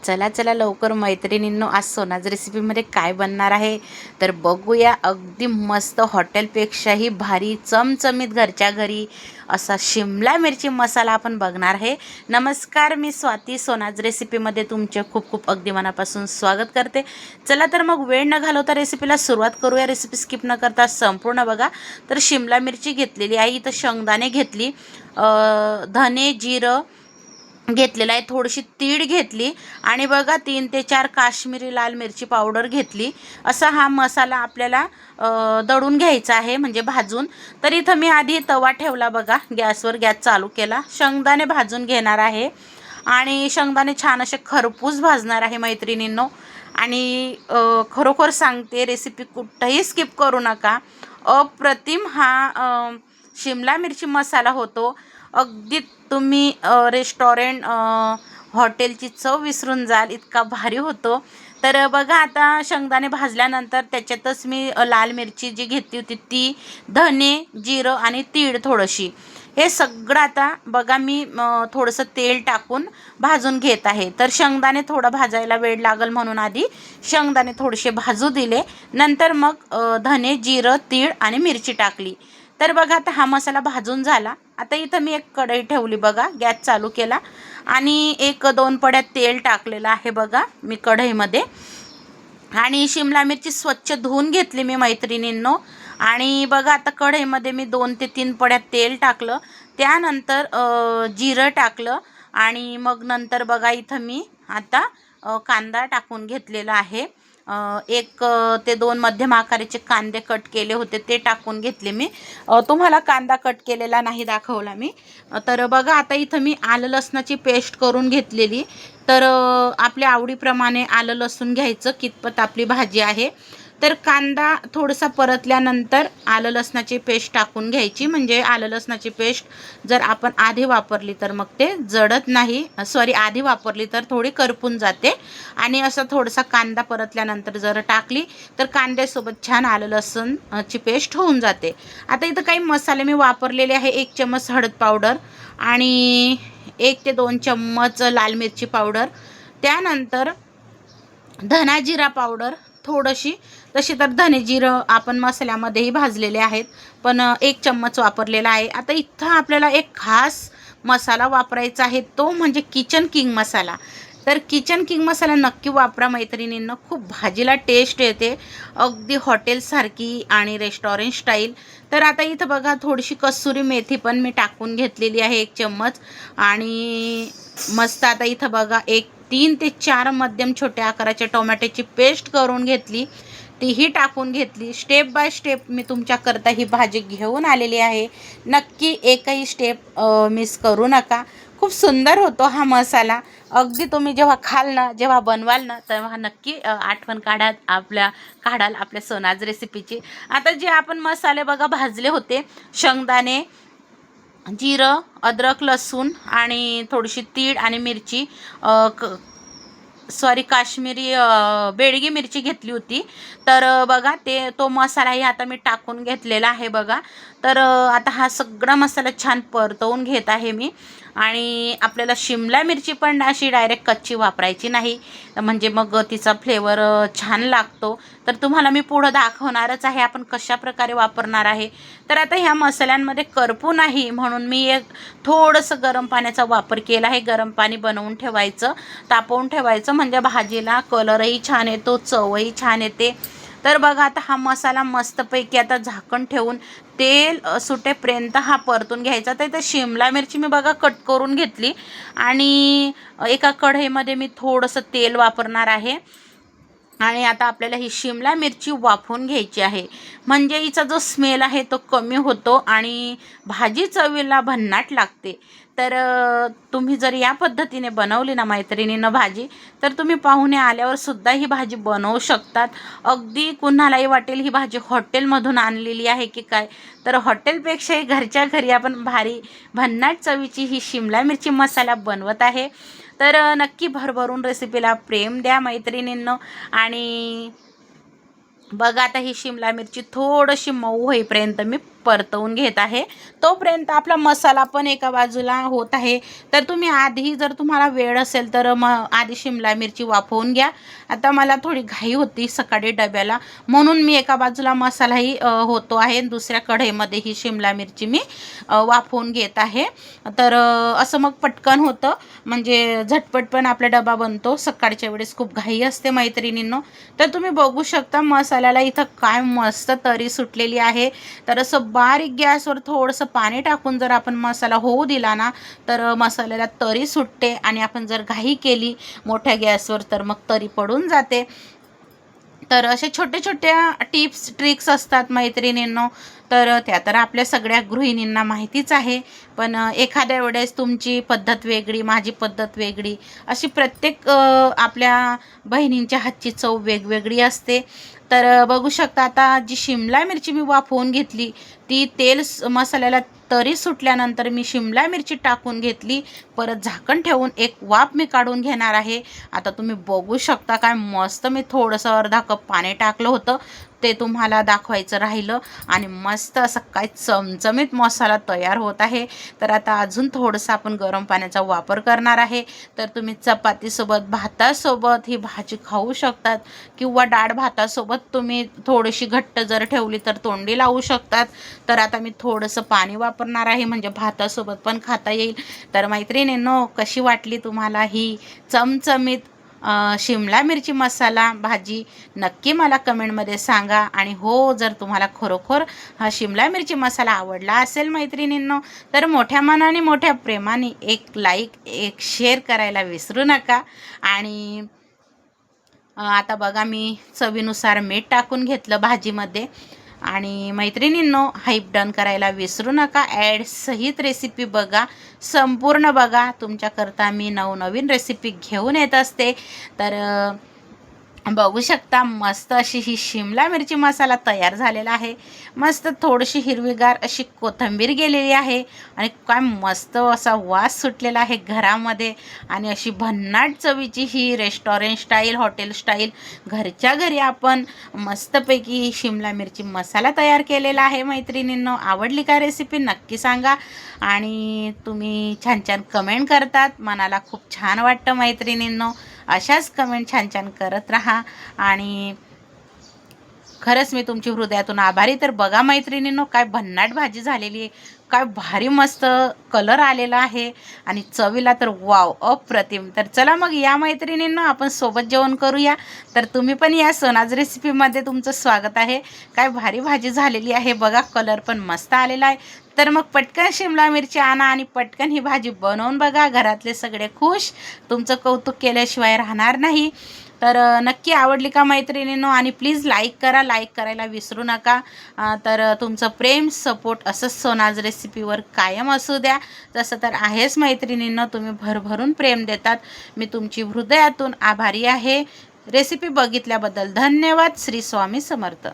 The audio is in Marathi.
चला चला लवकर मैत्रिणींनो, आज सोनाज रेसिपीमध्ये काय बनणार आहे तर बघूया. अगदी मस्त, हॉटेलपेक्षाही भारी, चमचमीत घरच्या घरी असा शिमला मिरची मसाला आपण बघणार आहे. नमस्कार, मी स्वाती. सोनाज रेसिपीमध्ये तुमचे खूप खूप अगदी मनापासून स्वागत करते. चला तर मग वेळ न घालवता रेसिपीला सुरुवात करूया. रेसिपी स्किप न करता संपूर्ण बघा. तर शिमला मिरची घेतलेली आहे, इथं शेंगदाणे घेतली, धने जिरं घेतलेला आहे, थोडीशी तीळ घेतली आणि बघा 3 ते 4 काश्मीरी लाल मिरची पावडर घेतली. असा हा मसाला आपल्याला दळून घ्यायचा आहे, म्हणजे भाजून. तर इथं मी आधी तवा ठेवला बघा गॅसवर, गॅस चालू केला. शेंगदाणे भाजून घेणार आहे आणि शेंगदाणे छान असे खरपूस भाजणार आहे मैत्रिणींनो. आणि खरोखर सांगते, रेसिपी कुठंही स्किप करू नका. अप्रतिम हा शिमला मिरची मसाला होतो. अगदी तुम्ही रेस्टॉरंट हॉटेलची चव विसरून जाल, इतका भारी होतो. तर बघा, आता शेंगदाणे भाजल्यानंतर त्याच्यातच मी लाल मिरची जी घेतली होती ती, धने जिरं आणि तीळ थोडीशी, हे सगळं आता बघा मी थोडंसं तेल टाकून भाजून घेत आहे. तर शेंगदाणे थोडं भाजायला वेळ लागल म्हणून आधी शेंगदाणे थोडेसे भाजू दिले. नंतर मग धने जिरं तीळ आणि मिरची टाकली. तर बघा, आता हा मसाला भाजून झाला. आता इथं मी एक कढई ठेवली बघा, गॅस चालू केला आणि 1-2 पड्या तेल टाकलेलं आहे बघा मी कढईमध्ये. आणि शिमला मिरची स्वच्छ धुवून घेतली मी मैत्रिणींनो. आणि बघा, आता कढईमध्ये मी 2 ते 3 पड्या तेल टाकलं. त्यानंतर जिरं टाकलं आणि मग नंतर बघा इथं मी आता कांदा टाकून घेतलेला आहे. 1 ते 2 मध्यम आकाराचे कांदे कट केले होते, ते टाकून घेतले मी. तुम्हाला कांदा कट केलेला नाही दाखवला मी. तर बघा, आता इथं मी आलं लसणाची पेस्ट करून घेतलेली. तर आपल्या आवडीप्रमाणे आलं लसूण घ्यायचं, कितपत आपली भाजी आहे. तर कांदा थोडासा परतल्यानंतर आलं लसणाची पेस्ट टाकून घ्यायची, म्हणजे आलं लसणाची पेस्ट जर आपण आधी वापरली तर मग ते जळत नाही, आधी वापरली तर थोडी करपून जाते. आणि असं थोडासा कांदा परतल्यानंतर जर टाकली तर कांद्यासोबत छान आलं लसूण ची पेस्ट होऊन जाते. आता इथं काही मसाले मी वापरलेले आहे. 1 चम्मच हळद पावडर आणि 1 ते 2 चम्मच लाल मिरची पावडर, त्यानंतर धना जिरा पावडर थोडीशी. तशी तर धने जिरं आपण मसाल्यामध्येही भाजलेले आहेत, पण 1 चम्मच वापरलेला आहे. आता इथं आपल्याला एक खास मसाला वापरायचा आहे, तो म्हणजे किचन किंग मसाला. तर किचन किंग मसाला नक्की वापरा मैत्रिणींना, खूप भाजीला टेस्ट येते, अगदी हॉटेलसारखी आणि रेस्टॉरंट स्टाईल. तर आता इथं बघा, थोडीशी कसुरी मेथी पण मी टाकून घेतलेली आहे 1 चम्मच. आणि मस्त आता इथं बघा 3 ते 4 मध्यम छोट्या आकाराच्या टोमॅटोची पेस्ट करून घेतली, तीही टाकून घेतली. स्टेप बाय स्टेप मी तुमच्याकरता ही भाजी घेऊन आलेली आहे. नक्की एकही स्टेप मिस करू नका. खूप सुंदर होतो हा मसाला. अगदी तुम्ही जेव्हा खाल ना, जेव्हा बनवाल ना, तेव्हा नक्की आठवण काढाल आपल्या सोनाज रेसिपीची. आता जे आपण मसाले बघा भाजले होते, शेंगदाणे, जिरं, अद्रक लसूण आणि थोडीशी तीळ आणि मिरची, काश्मीरी बेडगी मिरची घेतली होती. तर बघा, तो मसालाही आता मी टाकून घेतलेला आहे बघा. तर आता हा सगळा मसाला छान परतवून घेत आहे मी. आणि आपल्याला शिमला मिरची पण अशी डायरेक्ट कच्ची वापरायची नाही, म्हणजे मग तिचा फ्लेवर छान लागतो. तर तुम्हाला मी पुढं दाखवणारच आहे आपण कशा प्रकारे वापरणार आहे. तर आता ह्या मसाल्यांमध्ये करपू नाही म्हणून मी एक थोडंसं गरम पाण्याचा वापर केला आहे. गरम पाणी बनवून ठेवायचं, तापवून ठेवायचं, म्हणजे भाजीला कलरही छान येतो, चवही छान येते. तर बघा, आता हा मसाला मस्तपैकी आता झाकण ठेवून तेल सुटेपर्यंत हा परतून घ्यायचा. तर इथे शिमला मिरची मी बघा कट करून घेतली आणि एका कढईमध्ये मी थोडंसं तेल वापरणार आहे. आणि आता आपल्याला ही शिमला मिरची वाफवून घ्यायची आहे, म्हणजे हिचा जो स्मेल आहे तो कमी होतो आणि भाजी चवीला भन्नाट लागते. तर तुम्ही जर या पद्धतीने बनवली ना मैत्रिणीनं भाजी, तर तुम्ही पाहुणे आल्यावर सुद्धा ही भाजी बनवू शकतात. अगदी कुणालाही वाटेल ही भाजी हॉटेलमधून आणलेली आहे की काय. तर हॉटेलपेक्षाही घरच्या घरी आपण भारी भन्नाट चवीची ही शिमला मिरची मसाला बनवत आहे. तर नक्की भरभरून रेसिपीला प्रेम द्या मैत्रिणींनो. आणि बघा, आता ही शिमला मिरची थोडीशी मऊ होईपर्यंत मी परतवून घेत आहे. तोपर्यंत आपला मसाला पण एका बाजूला होत आहे. तर तुम्ही आधी जर तुम्हाला वेळ असेल तर आधी शिमला मिरची वाफवून घ्या. आता मला थोडी घाई होती सकाळी डब्याला, म्हणून मी एका बाजूला मसालाही होतो आहे, दुसऱ्या कढईमध्ये ही शिमला मिरची मी वाफवून घेत आहे. तर असं मग पटकन होतं, म्हणजे झटपट पण आपला डबा बनतो. सकाळच्या वेळेस खूप घाई असते मैत्रिणींनो. तर तुम्ही बघू शकता मसाल्याला इथं काय मस्त तरी सुटलेली आहे. तर असं बारीक गॅसवर थोडंसं पाणी टाकून जर आपण मसाला होऊ दिला ना, तर मसाल्याला तरी सुटते. आणि आपण जर घाई केली मोठ्या गॅसवर तर मग तरी पडून जाते. तर अशा छोट्या छोट्या टिप्स ट्रिक्स असतात मैत्रिणींनो. तर त्या तर आपल्या सगळ्या गृहिणींना माहितीच आहे. पण एखाद्या वेळेस तुमची पद्धत वेगळी, माझी पद्धत वेगळी, अशी प्रत्येक आपल्या बहिणींच्या हातची चव वेगवेगळी असते. तर बघू शकता आता जी शिमला मिरची मी वाफवून घेतली, ती तेल मसाल्याला तरी सुटल्यानंतर मी शिमला मिरची टाकून घेतली. परत झाकण ठेवून एक वाफ मी काढून घेणार आहे. आता तुम्ही बघू शकता काय मस्त मी थोडंसं अर्धा कप पाणी टाकलं होतं, ते तुम्हाला दाखवायचं राहिलं. आणि मस्त असं काय चमचमीत मसाला तयार होत आहे. तर आता अजून थोडंसं आपण गरम पाण्याचा वापर करणार आहे. तर तुम्ही चपातीसोबत, भातासोबत ही भाजी खाऊ शकतात, किंवा डाळ भातासोबत तुम्ही थोडीशी घट्ट जर ठेवली तर तोंडी लावू शकतात. तर आता मी थोडंसं पाणी वापरणार आहे, म्हणजे भातासोबत पण खाता येईल. तर मैत्रिणींनो, कशी वाटली तुम्हाला ही चमचमीत शिमला मिरची मसाला भाजी, नक्की मला कमेंटमध्ये सांगा. आणि हो, जर तुम्हाला खरोखर हा शिमला मिरची मसाला आवडला असेल मैत्रिणींनो, तर मोठ्या मनाने मोठ्या प्रेमाने एक लाईक, एक शेअर करायला विसरू नका. आणि आता बघा मी चवीनुसार मीठ टाकून घेतलं भाजीमध्ये. आणि मैत्रिणींनो, हाईप डन करायला विसरू नका. ॲड सहित रेसिपी बघा, संपूर्ण बघा. तुमच्याकरता मी नवनवीन रेसिपी घेऊन येत असते. तर बघू शकता मस्त अशी ही शिमला मिरची मसाला तयार झालेला आहे. मस्त थोडीशी हिरवीगार अशी कोथिंबीर गेलेली आहे. आणि काय मस्त असा वास सुटलेला आहे घरामध्ये. आणि अशी भन्नाट चवीची ही रेस्टॉरंट स्टाईल, हॉटेल स्टाईल, घरच्या घरी आपण मस्तपैकी शिमला मिरची मसाला तयार केलेला आहे. मैत्रिणींनो, आवडली का रेसिपी नक्की सांगा. आणि तुम्ही छान छान कमेंट करतात, मनाला खूप छान वाटतं मैत्रिणींनो. अशाच कमेंट छान छान करत राहा. आणि खरंच मी तुमची हृदयातून आभारी. तर बघा मैत्रिणींनो, काय भन्नाट भाजी झालेली आहे, काय भारी मस्त कलर आलेला आहे. आणि चवीला तर वाव, अप्रतिम. तर चला मग या मैत्रिणींनो, आपण सोबत जेवण करूया. तर तुम्ही पण या सोनाज रेसिपीमध्ये तुमचं स्वागत आहे. काय भारी भाजी झालेली आहे बघा, कलर पण मस्त आलेला आहे. तर मग पटकन शिमला मिरची आणा आणि पटकन ही भाजी बनवून बघा. घरातले सगळे खुश, तुमचं कौतुक केल्याशिवाय राहणार नाही. तर नक्की आवडली का मैत्रिणींनो. आणि प्लीज लाईक करा, लाईक करायला विसरू नका. तर तुमचं प्रेम, सपोर्ट असंच सोनाज रेसिपीवर कायम असू द्या. तसं तर आहेच मैत्रिणींनो, तुम्ही भरभरून प्रेम देतात. मी तुमची हृदयातून आभारी आहे. रेसिपी बघितल्याबद्दल धन्यवाद. श्री स्वामी समर्थ.